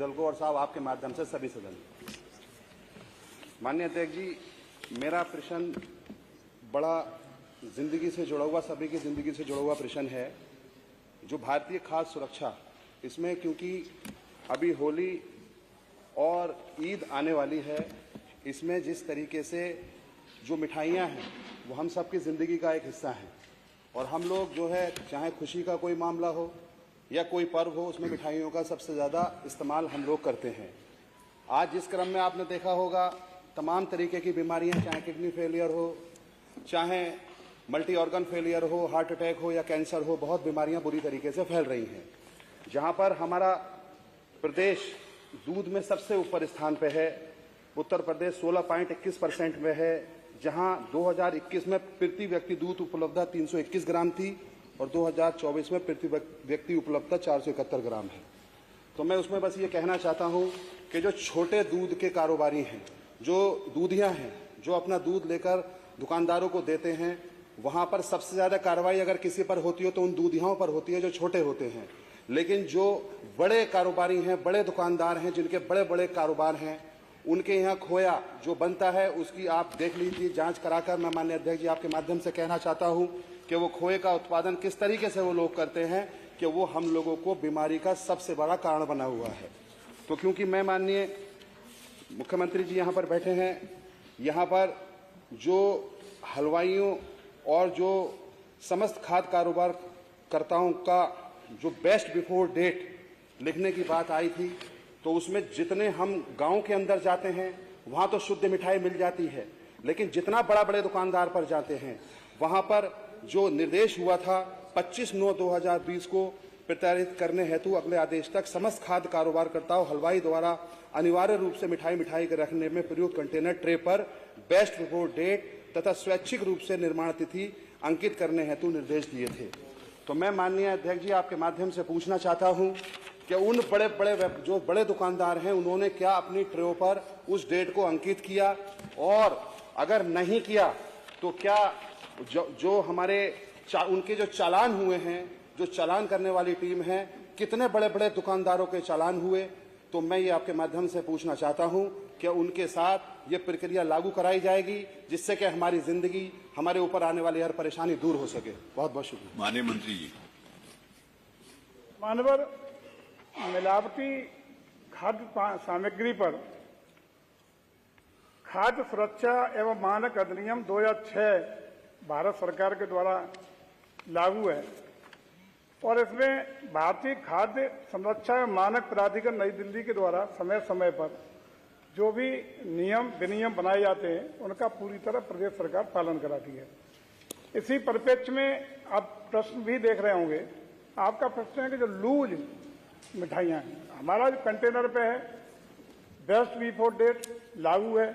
दल को और साहब आपके माध्यम से सभी सदन। माननीय अध्यक्ष जी, मेरा प्रश्न बड़ा जिंदगी से जुड़ा हुआ, सभी की जिंदगी से जुड़ा हुआ प्रश्न है, जो भारतीय खाद्य सुरक्षा, इसमें क्योंकि अभी होली और ईद आने वाली है, इसमें जिस तरीके से जो मिठाइयाँ हैं वो हम सब की ज़िंदगी का एक हिस्सा हैं और हम लोग जो है, चाहे खुशी का कोई मामला हो या कोई पर्व हो, उसमें मिठाइयों का सबसे ज़्यादा इस्तेमाल हम लोग करते हैं। आज जिस क्रम में आपने देखा होगा, तमाम तरीके की बीमारियां, चाहे किडनी फेलियर हो, चाहे मल्टी ऑर्गन फेलियर हो, हार्ट अटैक हो या कैंसर हो, बहुत बीमारियां बुरी तरीके से फैल रही हैं। जहां पर हमारा प्रदेश दूध में सबसे ऊपर स्थान पे है, उत्तर प्रदेश 16.21% में है, जहां 2021 में प्रति व्यक्ति दूध उपलब्धता 321 ग्राम थी और 2024 में प्रति व्यक्ति उपलब्धता 471 ग्राम है। तो मैं उसमें बस ये कहना चाहता हूं कि जो छोटे दूध के कारोबारी हैं, जो दूधियां हैं, जो अपना दूध लेकर दुकानदारों को देते हैं, वहां पर सबसे ज्यादा कार्रवाई अगर किसी पर होती हो तो उन दूधियाओं पर होती है जो छोटे होते हैं। लेकिन जो बड़े कारोबारी हैं, बड़े दुकानदार हैं, जिनके बड़े बड़े कारोबार हैं, उनके यहाँ खोया जो बनता है उसकी आप देख लीजिए, जांच कराकर मैं माननीय अध्यक्ष जी आपके माध्यम से कहना चाहता हूं कि वो खोए का उत्पादन किस तरीके से वो लोग करते हैं कि वो हम लोगों को बीमारी का सबसे बड़ा कारण बना हुआ है। तो क्योंकि मैं माननीय मुख्यमंत्री जी यहाँ पर बैठे हैं, यहाँ पर जो हलवाइयों और जो समस्त खाद्य कारोबार कर्ताओं का जो बेस्ट बिफोर डेट लिखने की बात आई थी, तो उसमें जितने हम गांव के अंदर जाते हैं वहां तो शुद्ध मिठाई मिल जाती है, लेकिन जितना बड़ा बड़े दुकानदार पर जाते हैं वहां पर जो निर्देश हुआ था 25/9/2020 को प्रचारित करने हेतु अगले आदेश तक समस्त खाद्य कारोबारकर्ताओं हलवाई द्वारा अनिवार्य रूप से मिठाई के रखने में प्रयुक्त कंटेनर ट्रे पर बेस्ट बिफोर डेट तथा स्वैच्छिक रूप से निर्माण तिथि अंकित करने हेतु निर्देश दिए थे। तो मैं माननीय अध्यक्ष जी आपके माध्यम से पूछना चाहता हूं कि उन जो बड़े दुकानदार हैं, उन्होंने क्या अपनी ट्रेयों पर उस डेट को अंकित किया, और अगर नहीं किया तो क्या जो हमारे उनके जो चालान हुए हैं, जो चालान करने वाली टीम है, कितने बड़े बड़े दुकानदारों के चालान हुए। तो मैं ये आपके माध्यम से पूछना चाहता हूं कि उनके साथ ये प्रक्रिया लागू कराई जाएगी, जिससे कि हमारी जिंदगी, हमारे ऊपर आने वाली हर परेशानी दूर हो सके। बहुत बहुत शुक्रिया। माननीय मंत्री जी। मानवर मिलावटी खाद्य सामग्री पर खाद्य सुरक्षा एवं मानक अधिनियम 2006 भारत सरकार के द्वारा लागू है और इसमें भारतीय खाद्य संरक्षा एवं मानक प्राधिकरण नई दिल्ली के द्वारा समय समय पर जो भी नियम विनियम बनाए जाते हैं उनका पूरी तरह प्रदेश सरकार पालन कराती है। इसी परिप्रेक्ष्य में आप प्रश्न भी देख रहे होंगे, आपका प्रश्न है कि जो लूज मिठाइयाँ हैं, हमारा जो कंटेनर पे है बेस्ट बिफोर डेट लागू है,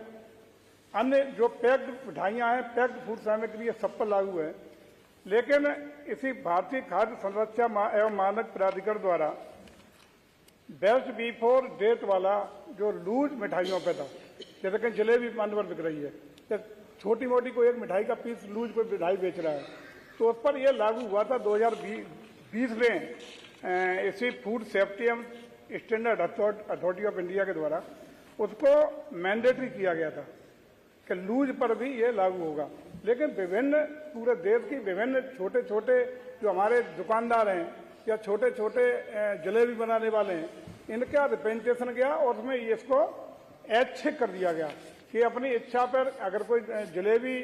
अन्य जो पैक्ड मिठाइयाँ हैं, पैक्ड फूड सामग्री, सब पर लागू है। लेकिन इसी भारतीय खाद्य संरक्षा एवं मानक प्राधिकरण द्वारा बेस्ट बिफोर डेट वाला जो लूज मिठाइयों पे था, जैसे कि जलेबी मानवर बिक रही है, या छोटी मोटी कोई एक मिठाई का पीस लूज कोई मिठाई बेच रहा है, तो उस पर यह लागू हुआ था 2020 में इसी फूड सेफ्टी एवं स्टैंडर्ड अथॉरिटी ऑफ इंडिया के द्वारा उसको मैंडेटरी किया गया था कि लूज पर भी ये लागू होगा। लेकिन विभिन्न पूरे देश की विभिन्न छोटे छोटे जो हमारे दुकानदार हैं या छोटे छोटे जलेबी बनाने वाले हैं, इनका रिप्रेजेंटेशन गया और उसमें इसको ऐच्छिक कर दिया गया कि अपनी इच्छा पर अगर कोई जलेबी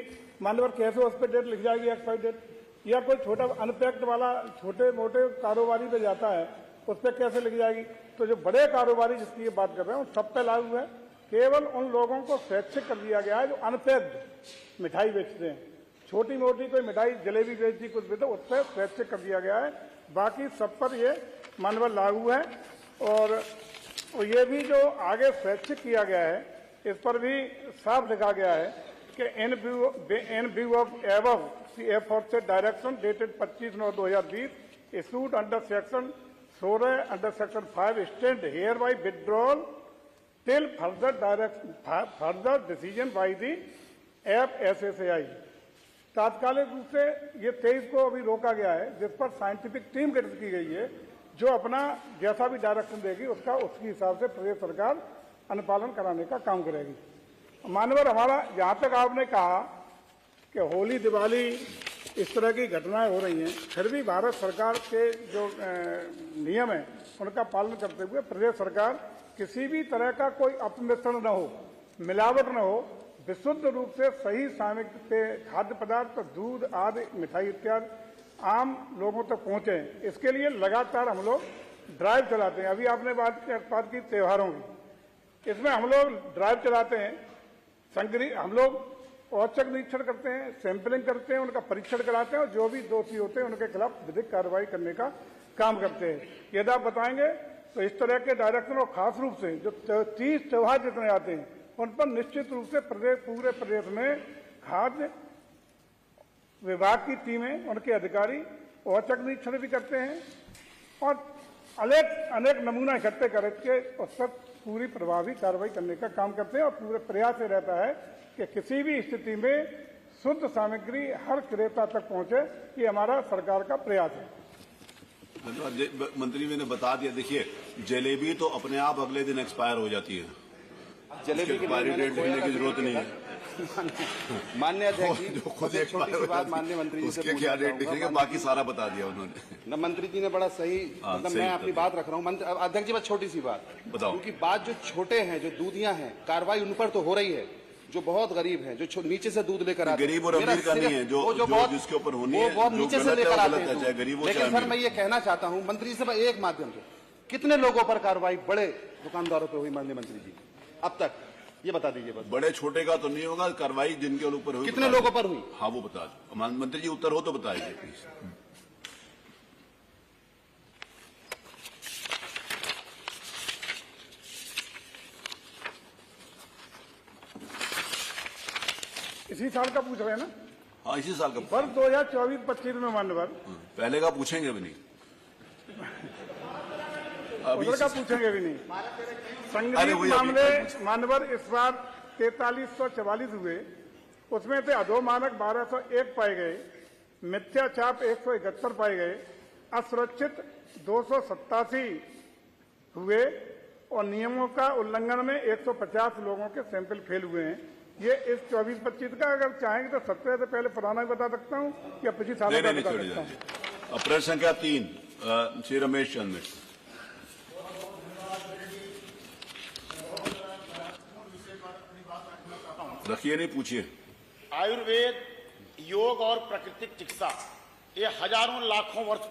मानवर कैसे उस पर डेट लिख जाएगी, एक्सपायरी डेट, या कोई छोटा अनपैक्ड वाला छोटे मोटे कारोबारी पे जाता है उस पर कैसे लिख जाएगी। तो जो बड़े कारोबारी जिसकी ये बात कर रहे हैं उन सब पे लागू है। केवल उन लोगों को स्वैच्छिक कर दिया गया है जो अनपैक्ड मिठाई बेचते हैं, छोटी मोटी कोई मिठाई जलेबी बेचती कुछ भी, तो उस पर स्वैच्छिक कर दिया गया है। बाकी सब पर ये मानवर लागू है। और ये भी जो आगे स्वैच्छिक किया गया है इस पर भी साफ लिखा गया है कि इन view of above aforesaid direction dated 25/9/2020 issued under section 16 under section 5 stand hereby withdrawn till further decision by the FSSAI। तात्कालिक रूप से ये 23 को अभी रोका गया है, जिस पर साइंटिफिक टीम गठित की गई है जो अपना जैसा भी डायरेक्शन देगी उसका उसके हिसाब से प्रदेश सरकार अनुपालन कराने का काम करेगी। मानवर हमारा, जहाँ तक आपने कहा कि होली दिवाली इस तरह की घटनाएं हो रही हैं, फिर भी भारत सरकार के जो नियम है उनका पालन करते हुए प्रदेश सरकार किसी भी तरह का कोई अपमिश्रण न हो, मिलावट न हो, विशुद्ध रूप से सही सामग्री खाद्य पदार्थ, दूध आदि मिठाई इत्यादि आम लोगों तक पहुंचे। इसके लिए लगातार हम लोग ड्राइव चलाते हैं। अभी आपने बात की त्योहारों की, इसमें हम लोग ड्राइव चलाते हैं, हम लोग औचक निरीक्षण करते हैं, सैंपलिंग करते हैं, उनका परीक्षण कराते हैं और जो भी दोषी होते हैं उनके खिलाफ विधिक कार्रवाई करने का काम करते हैं। यदि आप बताएंगे तो इस तरह के डायरेक्शन और खास रूप से जो 30 त्योहार जितने आते हैं उन पर निश्चित रूप से पूरे प्रदेश में खाद्य विभाग की टीमें, उनके अधिकारी औचक निरीक्षण भी करते हैं और अनेक नमूना इकट्ठे करके उस पर पूरी प्रभावी कार्रवाई करने का काम करते हैं और पूरे प्रयास से रहता है कि किसी भी स्थिति में शुद्ध सामग्री हर क्रेता तक पहुंचे। ये हमारा सरकार का प्रयास है। मंत्री ने बता दिया, देखिए जलेबी तो अपने आप अगले दिन एक्सपायर हो जाती है, जलेबी की एक्सपायरी डेट लिखने की जरूरत नहीं है। माननीय अध्यक्ष जी, जो खुद छोटी सी बात माननीय मंत्री जी से उसके क्या डेट लिखेंगे, बाकी सारा बता दिया उन्होंने। न मंत्री जी ने बड़ा सही, मतलब मैं अपनी बात रख रहा हूँ अध्यक्ष जी, बस छोटी सी बात बताओ, क्योंकि बात जो छोटे हैं, जो दूधियां हैं, कार्रवाई उन पर तो हो रही है। जो बहुत गरीब हैं, जो नीचे से दूध लेकर आते हैं, गरीब और अमीर का नहीं है, जो बहुत जिसके ऊपर होनी है, वो बहुत नीचे से लेकर आते हैं। गरीब। लेकिन सर मैं ये कहना चाहता हूँ मंत्री से, एक माध्यम से, कितने लोगों पर कार्रवाई बड़े दुकानदारों पर हुई माननीय मंत्री जी अब तक, ये बता दीजिए बस। बड़े छोटे का तो नहीं होगा, कार्रवाई जिनके ऊपर हुई कितने लोगों पर हुई? हाँ वो बता दो मंत्री जी, उत्तर हो तो बताइए प्लीज। इसी साल का पूछ रहे हैं ना? हाँ इसी साल का। वर्ष 2024-25 में मान्यवर, पहले का पूछेंगे भी नहीं, उधर का पूछेंगे भी नहीं। संगीत मामले मानवर इस बार 4344 हुए, उसमें से अधोमानक 1201 पाए गए, मिथ्याचाप 171 पाए गए, असुरक्षित 287 हुए और नियमों का उल्लंघन में 150 लोगों के सैंपल फेल हुए हैं। ये इस 24-25 का, अगर चाहेंगे तो 17 से पहले पुराना भी बता सकता हूँ या पिछले साल का बता सकता हूँ। प्रश्न संख्या 3 श्री रमेश चंद्र, रखिए नहीं पूछिए। आयुर्वेद, योग और प्राकृतिक चिकित्सा ये हजारों लाखों वर्ष